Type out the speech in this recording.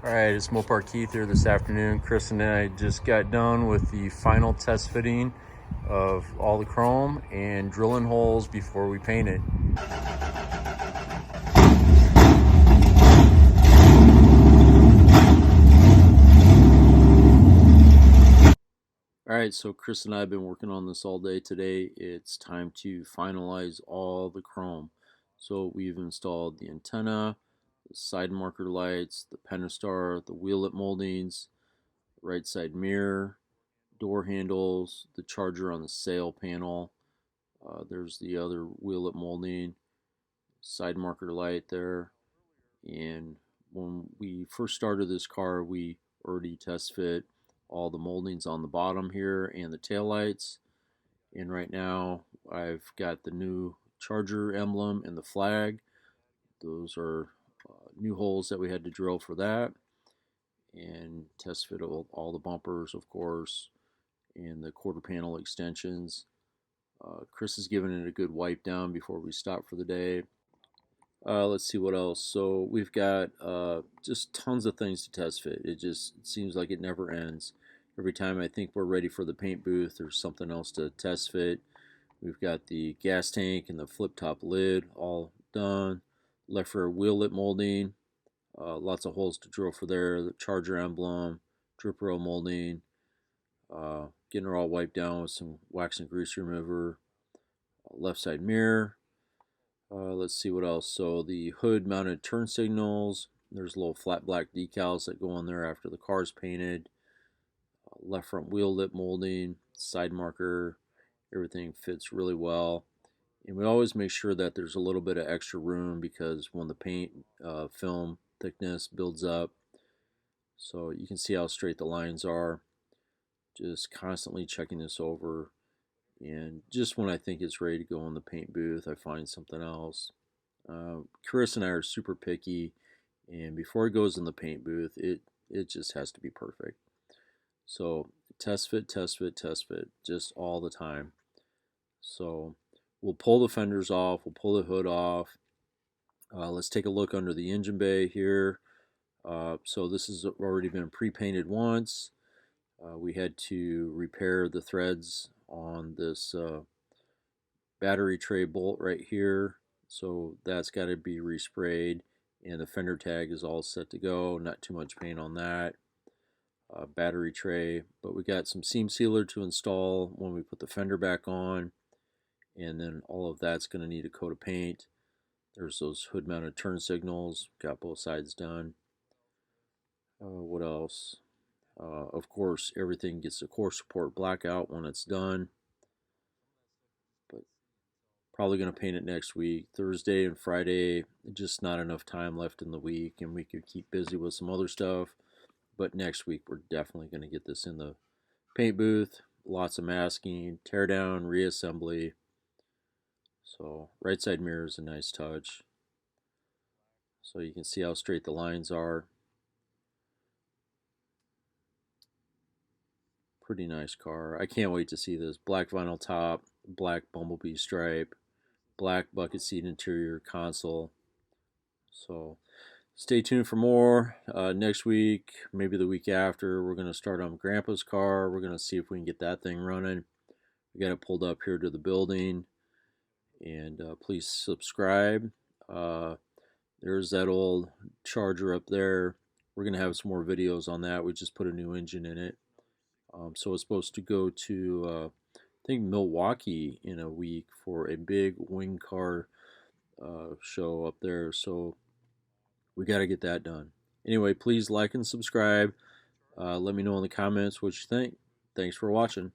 Alright, it's Mopar Keith here this afternoon. Chris and I just got done with the final test fitting of all the chrome and drilling holes before we paint it. Alright, so Chris and I have been working on this all day today. It's time to finalize all the chrome. So we've installed the antenna, the side marker lights, the Pentastar, the wheel lip moldings, right side mirror, door handles, the charger on the sail panel. There's the other wheel lip molding, side marker light there. And when we first started this car, we already test fit all the moldings on the bottom here and the tail lights. And right now I've got the new charger emblem and the flag. Those are new holes that we had to drill for that, and test fit all the bumpers, of course, and the quarter panel extensions. Chris has given it a good wipe down before we stop for the day. Let's see what else. So we've got just tons of things to test fit. It seems like it never ends. Every time I think we're ready for the paint booth, there's something else to test fit. We've got the gas tank and the flip top lid all done. Left rear wheel lip molding. Lots of holes to drill for there. The charger emblem, drip rail molding. Getting her all wiped down with some wax and grease remover. Left side mirror. Let's see what else. So the hood mounted turn signals. There's little flat black decals that go on there after the car's painted. Left front wheel lip molding, side marker. Everything fits really well. And we always make sure that there's a little bit of extra room because when the paint film thickness builds up. So you can see how straight the lines are. Just constantly checking this over. And just when I think it's ready to go in the paint booth, I find something else. Chris and I are super picky, and before it goes in the paint booth, it just has to be perfect. So test fit, test fit, test fit, just all the time. So we'll pull the fenders off, we'll pull the hood off. Let's take a look under the engine bay here. So this has already been pre-painted once. We had to repair the threads on this battery tray bolt right here, so that's got to be resprayed, and the fender tag is all set to go. Not too much paint on that battery tray, but we got some seam sealer to install when we put the fender back on, and then all of that's going to need a coat of paint. There's those hood mounted turn signals, got both sides done. What else? Of course, everything gets the core support blackout when it's done. But probably going to paint it next week. Thursday and Friday, just not enough time left in the week, and we could keep busy with some other stuff. But next week, we're definitely going to get this in the paint booth. Lots of masking, tear down, reassembly. So right side mirror is a nice touch. So you can see how straight the lines are. Pretty nice car. I can't wait to see this. Black vinyl top, black bumblebee stripe, black bucket seat interior console. So stay tuned for more. Next week, maybe the week after, we're going to start on Grandpa's car. We're going to see if we can get that thing running. We got it pulled up here to the building. And please subscribe. There's that old charger up there. We're going to have some more videos on that. We just put a new engine in it. So it's supposed to go to, I think, Milwaukee in a week for a big wing car show up there. So we got to get that done. Anyway, please like and subscribe. Let me know in the comments what you think. Thanks for watching.